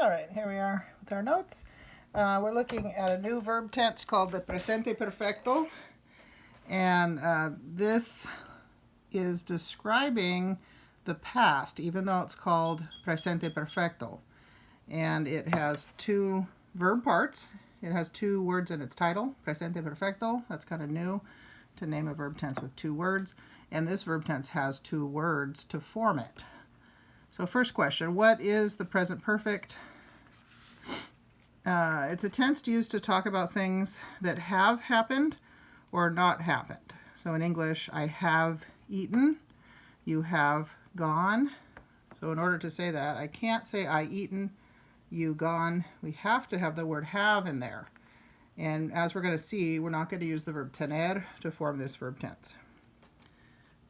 All right, here we are with our notes. We're looking at a new verb tense called the Presente Perfecto. And this is describing the past, even though it's called Presente Perfecto. And it has two verb parts. It has two words in its title, Presente Perfecto. That's kind of new to name a verb tense with two words. And this verb tense has two words to form it. So first question, what is the present perfect? It's a tense used to talk about things that have happened or not happened. So in English, I have eaten, you have gone. So in order to say that, I can't say I eaten, you gone. We have to have the word have in there. And as we're going to see, we're not going to use the verb tener to form this verb tense.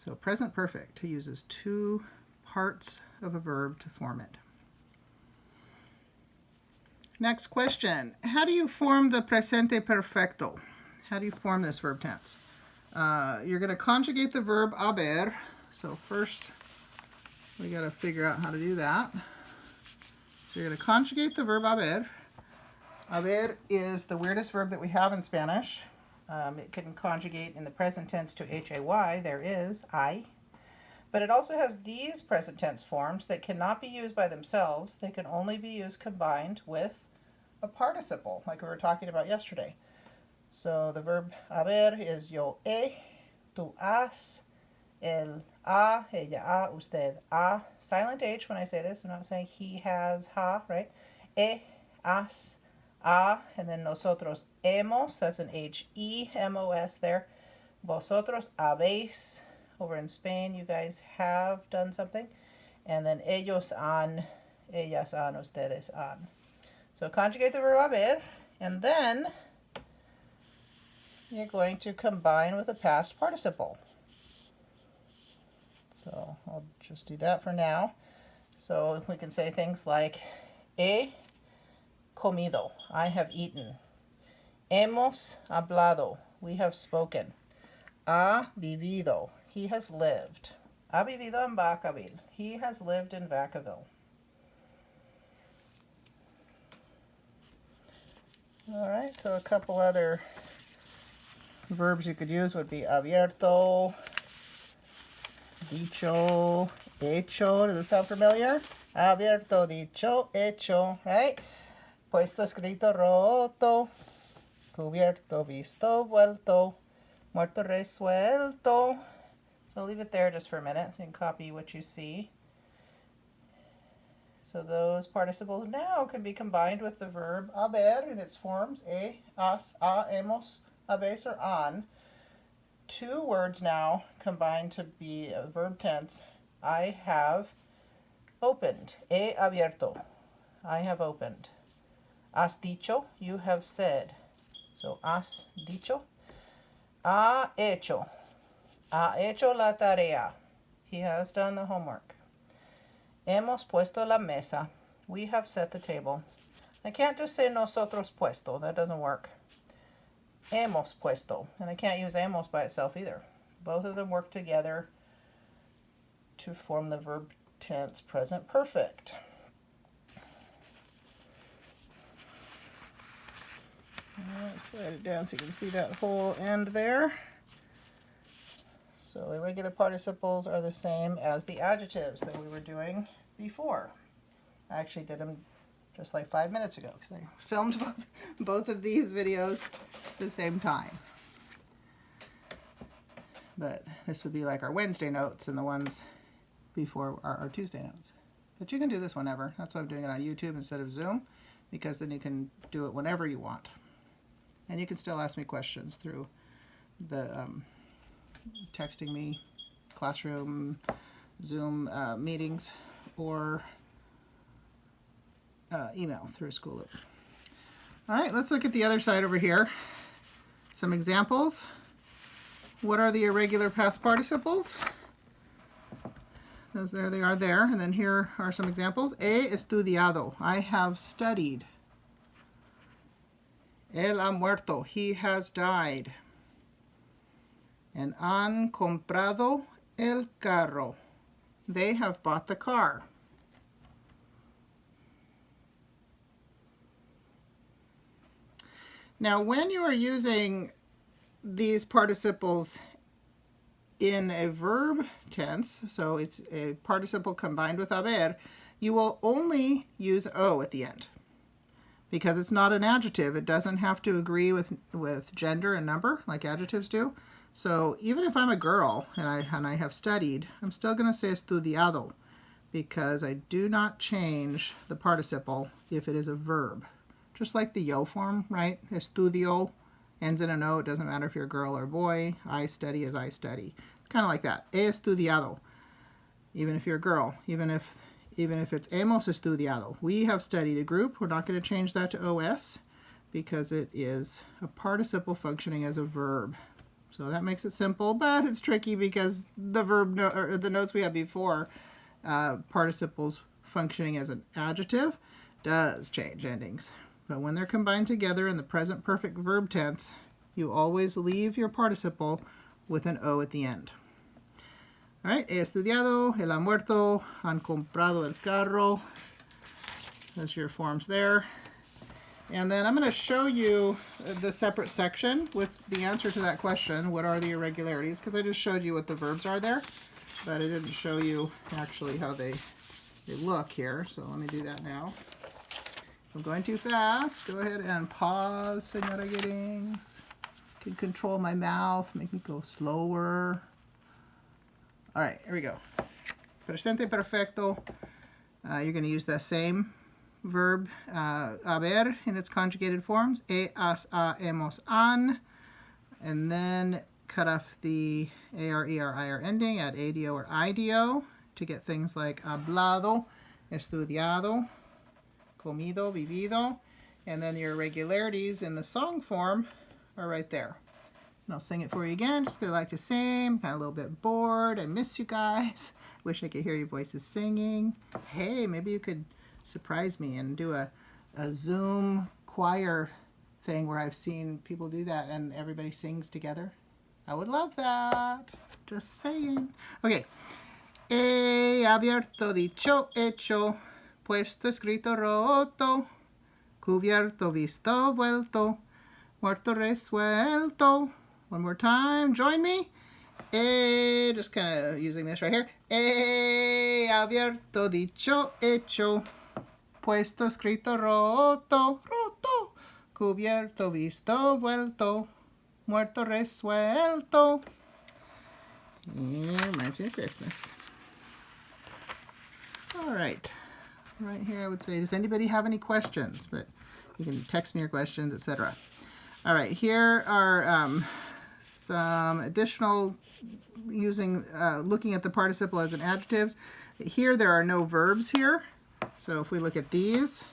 So present perfect uses two parts of a verb to form it. Next question. How do you form the presente perfecto? How do you form this verb tense? You're going to conjugate the verb haber. So first, we got to figure out how to do that. So you're going to conjugate the verb haber. Haber is the weirdest verb that we have in Spanish. It can conjugate in the present tense to hay, there is, I. But it also has these present tense forms that cannot be used by themselves. They can only be used combined with a participle, like we were talking about yesterday. So the verb haber is yo he, tú has, él ha, ella ha, usted ha. Silent H when I say this. I'm not saying he has, ha, right? He, has, ha, and then nosotros hemos. That's an H-E-M-O-S there. Vosotros habéis. Over in Spain, you guys have done something. And then ellos han, ellas han, ustedes han. So conjugate the verb haber, and then you're going to combine with a past participle. So I'll just do that for now. So we can say things like he comido, I have eaten. Hemos hablado, we have spoken. Ha vivido, he has lived. Ha vivido en Vacaville, he has lived in Vacaville. All right, so a couple other verbs you could use would be abierto, dicho, hecho. Does this sound familiar? Abierto, dicho, hecho, right? Puesto, escrito, roto, cubierto, visto, vuelto, muerto, resuelto. So I'll leave it there just for a minute so you can copy what you see. So those participles now can be combined with the verb haber in its forms, has, ha, hemos, habéis, or han. Two words now combined to be a verb tense. I have opened. He abierto. I have opened. Has dicho. You have said. So has dicho. Ha hecho. Ha hecho la tarea. He has done the homework. Hemos puesto la mesa. We have set the table. I can't just say nosotros puesto. That doesn't work. Hemos puesto. And I can't use hemos by itself either. Both of them work together to form the verb tense present perfect. Let's slide it down so you can see that whole end there. So irregular participles are the same as the adjectives that we were doing before. I actually did them just like 5 minutes ago because I filmed both of these videos at the same time. But this would be like our Wednesday notes, and the ones before are our Tuesday notes. But you can do this whenever. That's why I'm doing it on YouTube instead of Zoom, because then you can do it whenever you want. And you can still ask me questions through the texting me, classroom, Zoom meetings, or email through School Loop. All right, let's look at the other side over here. Some examples. What are the irregular past participles? Those there they are there. And then here are some examples. He estudiado. I have studied. Él ha muerto. He has died. And han comprado el carro. They have bought the car. Now, when you are using these participles in a verb tense, so it's a participle combined with haber, you will only use O at the end. Because it's not an adjective, it doesn't have to agree with gender and number like adjectives do. So even if I'm a girl and I have studied, I'm still going to say estudiado because I do not change the participle if it is a verb. Just like the yo form, right? Estudio ends in an O. It doesn't matter if you're a girl or a boy. I study as I study. Kind of like that. He estudiado. Even if you're a girl. Even if it's hemos estudiado. We have studied a group. We're not going to change that to OS because it is a participle functioning as a verb. So that makes it simple, but it's tricky because the the notes we had before, participles functioning as an adjective, does change endings. But when they're combined together in the present perfect verb tense, you always leave your participle with an O at the end. All right, he estudiado, él ha muerto, han comprado el carro. There's your forms there. And then I'm going to show you the separate section with the answer to that question, what are the irregularities, because I just showed you what the verbs are there, but I didn't show you actually how they look here. So let me do that now. If I'm going too fast, go ahead and pause, Senora Gittings. You can control my mouth, make me go slower. All right, here we go. Presente perfecto. You're going to use the same verb haber in its conjugated forms, has, ha, hemos, han, and then cut off the ar, er, ir ending, add adio or idio to get things like hablado, estudiado, comido, vivido, and then your irregularities in the song form are right there. And I'll sing it for you again, just because I like to sing. I'm kind of a little bit bored. I miss you guys. Wish I could hear your voices singing. Hey, maybe you could surprise me and do a Zoom choir thing where I've seen people do that and everybody sings together. I would love that. Just saying. Okay. He abierto, dicho, hecho, puesto, escrito, roto, cubierto, visto, vuelto, muerto, resuelto. One more time. Join me. Just kind of using this right here. He abierto, dicho, hecho, puesto, escrito, roto, roto, cubierto, visto, vuelto, muerto, resuelto. Yeah, reminds me of Christmas. All right. Right here I would say, does anybody have any questions? But you can text me your questions, etc. All right, here are some additional looking at the participle as an adjectives. Here there are no verbs here. So if we look at these,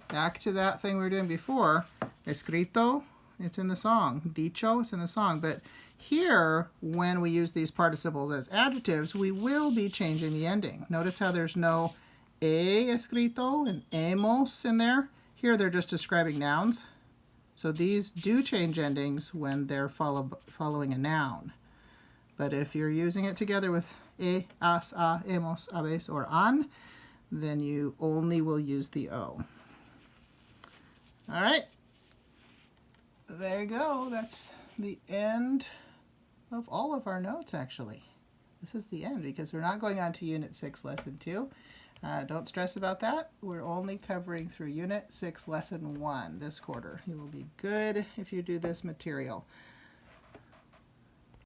back to that thing we were doing before, escrito, it's in the song. Dicho, it's in the song. But here, when we use these participles as adjectives, we will be changing the ending. Notice how there's no he escrito and hemos in there. Here they're just describing nouns. So these do change endings when they're following a noun. But if you're using it together with he, has, ha, hemos, habes, or han, then you only will use the O. All right. There you go. That's the end of all of our notes, actually. This is the end because we're not going on to Unit 6, Lesson 2. Don't stress about that. We're only covering through Unit 6, Lesson 1 this quarter. You will be good if you do this material.